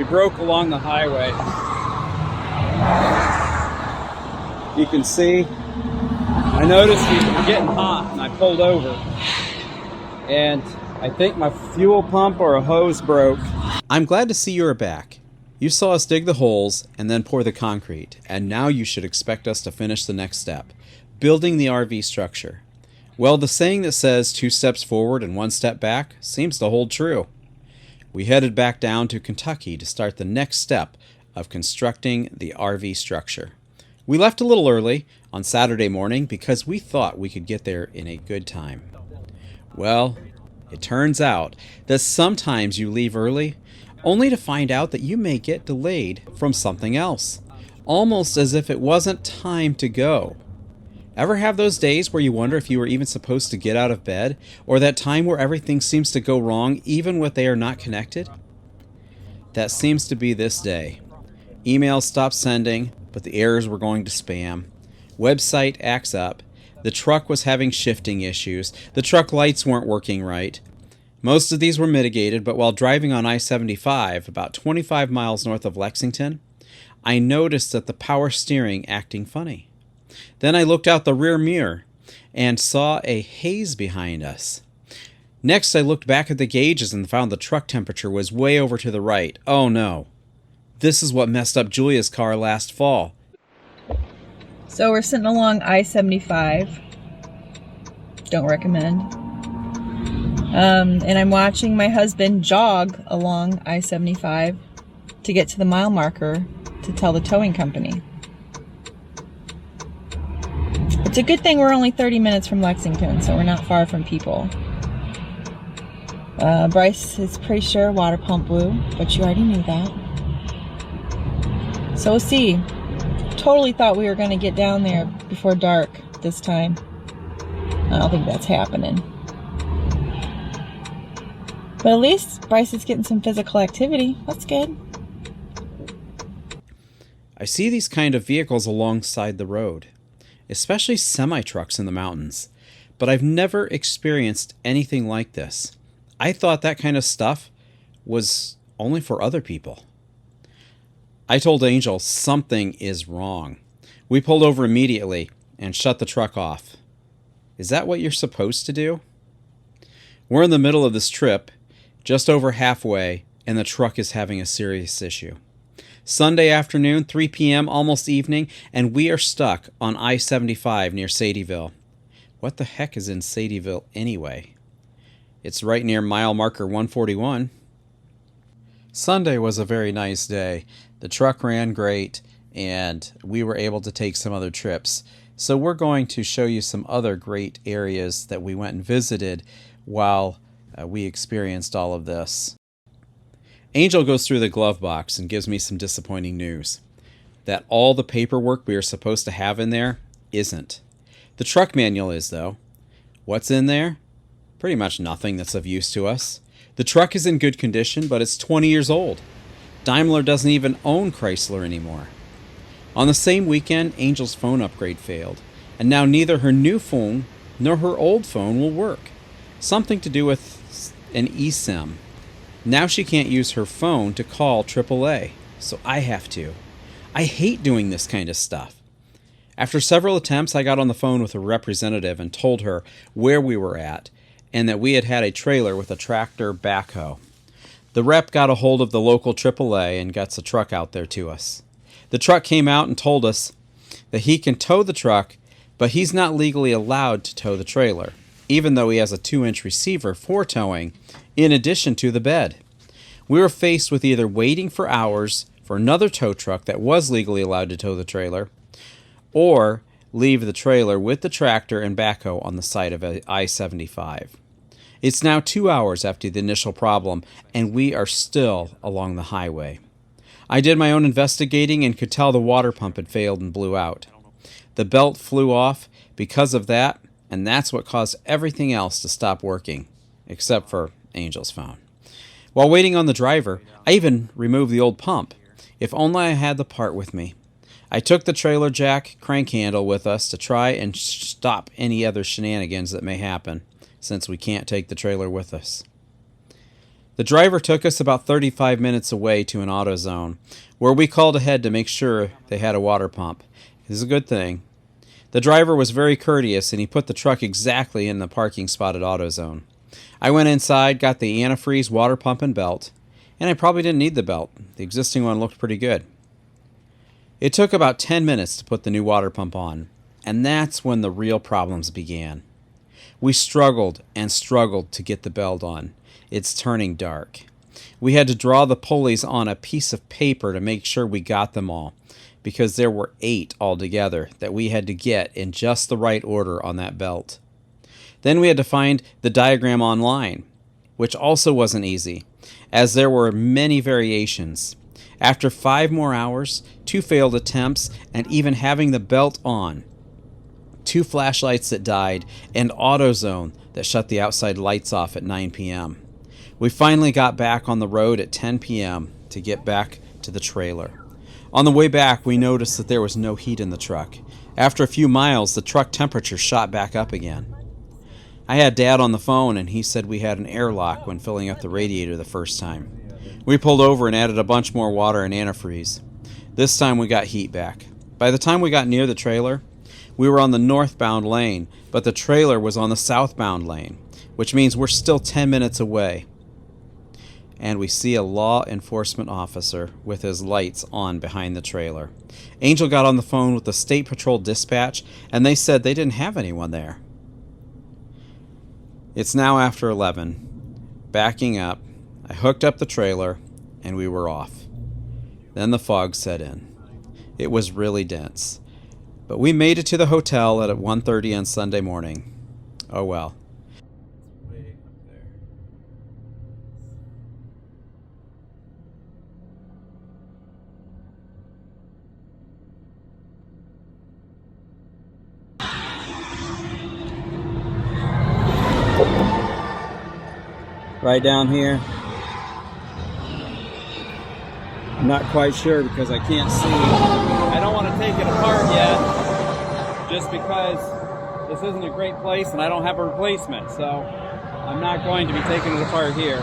We broke along the highway. You can see, I noticed we were getting hot and I pulled over. And I think my fuel pump or a hose broke. I'm glad to see you are back. You saw us dig the holes and then pour the concrete, and now you should expect us to finish the next step, building the RV structure. Well, the saying that says 2 steps forward and 1 step back seems to hold true. We headed back down to Kentucky to start the next step of constructing the RV structure. We left a little early on Saturday morning because we thought we could get there in a good time. Well, it turns out that sometimes you leave early only to find out that you may get delayed from something else, almost as if it wasn't time to go. Ever have those days where you wonder if you were even supposed to get out of bed, or that time where everything seems to go wrong even when they are not connected? That seems to be this day. Emails stopped sending, but the errors were going to spam. Website acts up. The truck was having shifting issues. The truck lights weren't working right. Most of these were mitigated, but while driving on I-75, about 25 miles north of Lexington, I noticed that the power steering acting funny. Then I looked out the rear mirror and saw a haze behind us. Next, I looked back at the gauges and found the truck temperature was way over to the right. Oh no. This is what messed up Julia's car last fall. So we're sitting along I-75. Don't recommend. And I'm watching my husband jog along I-75 to get to the mile marker to tell the towing company. It's a good thing we're only 30 minutes from Lexington, so we're not far from people. Bryce is pretty sure water pump blew, but you already knew that. So we'll see. Totally thought we were going to get down there before dark this time. I don't think that's happening. But at least Bryce is getting some physical activity. That's good. I see these kind of vehicles alongside the road, especially semi-trucks in the mountains, but I've never experienced anything like this. I thought that kind of stuff was only for other people. I told Angel something is wrong. We pulled over immediately and shut the truck off. Is that what you're supposed to do? We're in the middle of this trip, just over halfway, and the truck is having a serious issue. Sunday afternoon, 3 p.m., almost evening, and we are stuck on I-75 near Sadieville. What the heck is in Sadieville anyway? It's right near mile marker 141. Sunday was a very nice day. The truck ran great, and we were able to take some other trips. So we're going to show you some other great areas that we went and visited while we experienced all of this. Angel goes through the glove box and gives me some disappointing news. That all the paperwork we are supposed to have in there isn't. The truck manual is, though. What's in there? Pretty much nothing that's of use to us. The truck is in good condition, but it's 20 years old. Daimler doesn't even own Chrysler anymore. On the same weekend, Angel's phone upgrade failed, and now neither her new phone nor her old phone will work. Something to do with an eSIM. Now she can't use her phone to call AAA, so I have to. I hate doing this kind of stuff. After several attempts, I got on the phone with a representative and told her where we were at and that we had had a trailer with a tractor backhoe. The rep got a hold of the local AAA and got the truck out there to us. The truck came out and told us that he can tow the truck, but he's not legally allowed to tow the trailer, even though he has a 2-inch receiver for towing, in addition to the bed. We were faced with either waiting for hours for another tow truck that was legally allowed to tow the trailer, or leave the trailer with the tractor and backhoe on the side of I-75. It's now 2 hours after the initial problem, and we are still along the highway. I did my own investigating and could tell the water pump had failed and blew out. The belt flew off because of that, and that's what caused everything else to stop working, except for Angel's phone. While waiting on the driver, I even removed the old pump. If only I had the part with me. I took the trailer jack crank handle with us to try and stop any other shenanigans that may happen, since we can't take the trailer with us. The driver took us about 35 minutes away to an AutoZone, where we called ahead to make sure they had a water pump. This is a good thing. The driver was very courteous, and he put the truck exactly in the parking spot at AutoZone. I went inside, got the antifreeze water pump and belt, and I probably didn't need the belt. The existing one looked pretty good. It took about 10 minutes to put the new water pump on, and that's when the real problems began. We struggled and struggled to get the belt on. It's turning dark. We had to draw the pulleys on a piece of paper to make sure we got them all, because there were 8 altogether that we had to get in just the right order on that belt. Then we had to find the diagram online, which also wasn't easy, as there were many variations. After 5 more hours, 2 failed attempts, and even having the belt on, 2 flashlights that died, and AutoZone that shut the outside lights off at 9 p.m. We finally got back on the road at 10 p.m. to get back to the trailer. On the way back, we noticed that there was no heat in the truck. After a few miles, the truck temperature shot back up again. I had Dad on the phone, and he said we had an airlock when filling up the radiator the first time. We pulled over and added a bunch more water and antifreeze. This time we got heat back. By the time we got near the trailer, we were on the northbound lane, but the trailer was on the southbound lane, which means we're still 10 minutes away. And we see a law enforcement officer with his lights on behind the trailer. Angel got on the phone with the State Patrol dispatch, and they said they didn't have anyone there. It's now after 11. Backing up, I hooked up the trailer, and we were off. Then the fog set in. It was really dense. But we made it to the hotel at 1:30 on Sunday morning. Oh well. Right down here. I'm not quite sure because I can't see. I don't want to take it apart yet, just because this isn't a great place and I don't have a replacement, so I'm not going to be taking it apart here.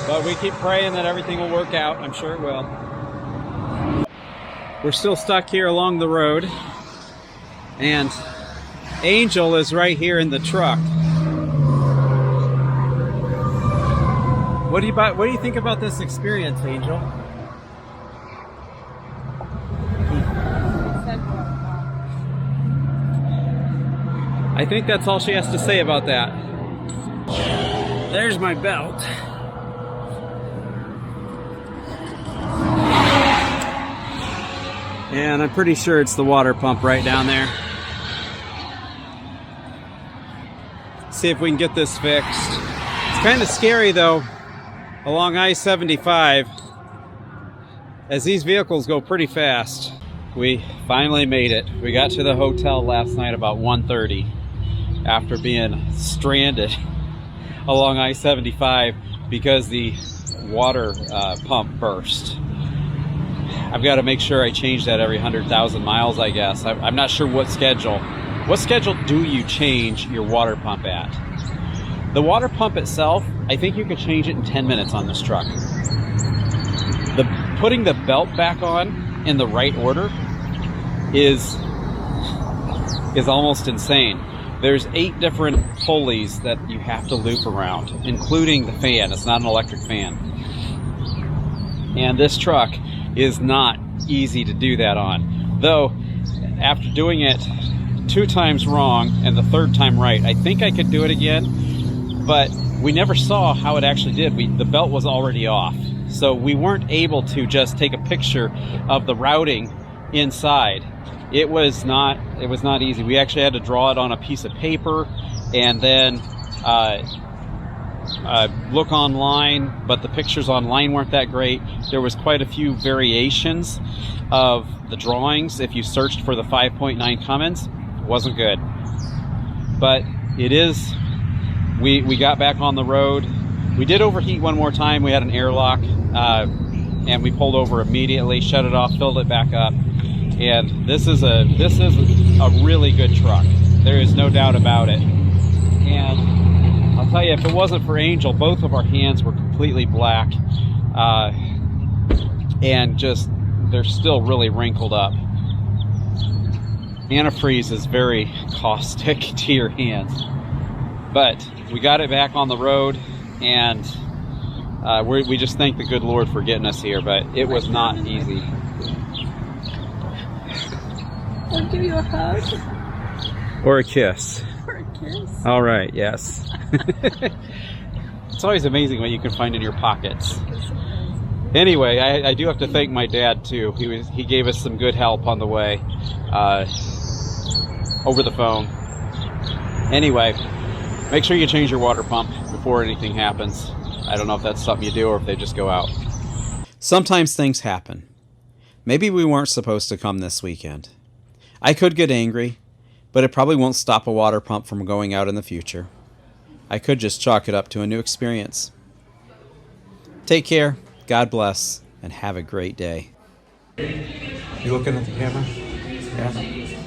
But we keep praying that everything will work out. I'm sure it will. We're still stuck here along the road, and Angel is right here in the truck. What do you think about this experience, Angel? I think that's all she has to say about that. There's my belt. And I'm pretty sure it's the water pump right down there. See if we can get this fixed. It's kind of scary though, along I75, as these vehicles go pretty fast. We finally made it. We got to the hotel last night about 1:30 after being stranded along I75 because the water pump burst. I've got to make sure I change that every 100,000 miles, I guess. I'm not sure what schedule. What schedule do you change your water pump at? The water pump itself, I think you could change it in 10 minutes on this truck. Putting the belt back on in the right order is almost insane. There's 8 different pulleys that you have to loop around, including the fan. It's not an electric fan. And this truck is not easy to do that on. Though, after doing it 2 times wrong and the 3rd time right, I think I could do it again, but we never saw how it actually did. The belt was already off. So we weren't able to just take a picture of the routing inside. It was not easy. We actually had to draw it on a piece of paper and then look online, but the pictures online weren't that great. There was quite a few variations of the drawings. If you searched for the 5.9 Cummins, it wasn't good. But it is, we got back on the road. We did overheat one more time. We had an airlock, and we pulled over immediately, shut it off, filled it back up. And this is a really good truck. There is no doubt about it. And I'll tell you, if it wasn't for Angel, both of our hands were completely black. And just, they're still really wrinkled up. Antifreeze is very caustic to your hands. But we got it back on the road, and we just thank the good Lord for getting us here, but it was not easy. I'll give you a hug. Or a kiss. Or a kiss. All right, yes. It's always amazing what you can find in your pockets. Anyway, I do have to thank my dad too. He gave us some good help on the way, over the phone. Anyway, make sure you change your water pump before anything happens. I don't know if that's something you do or if they just go out. Sometimes things happen. Maybe we weren't supposed to come this weekend. I could get angry, but it probably won't stop a water pump from going out in the future. I could just chalk it up to a new experience. Take care, God bless, and have a great day. You looking at the camera? Yeah.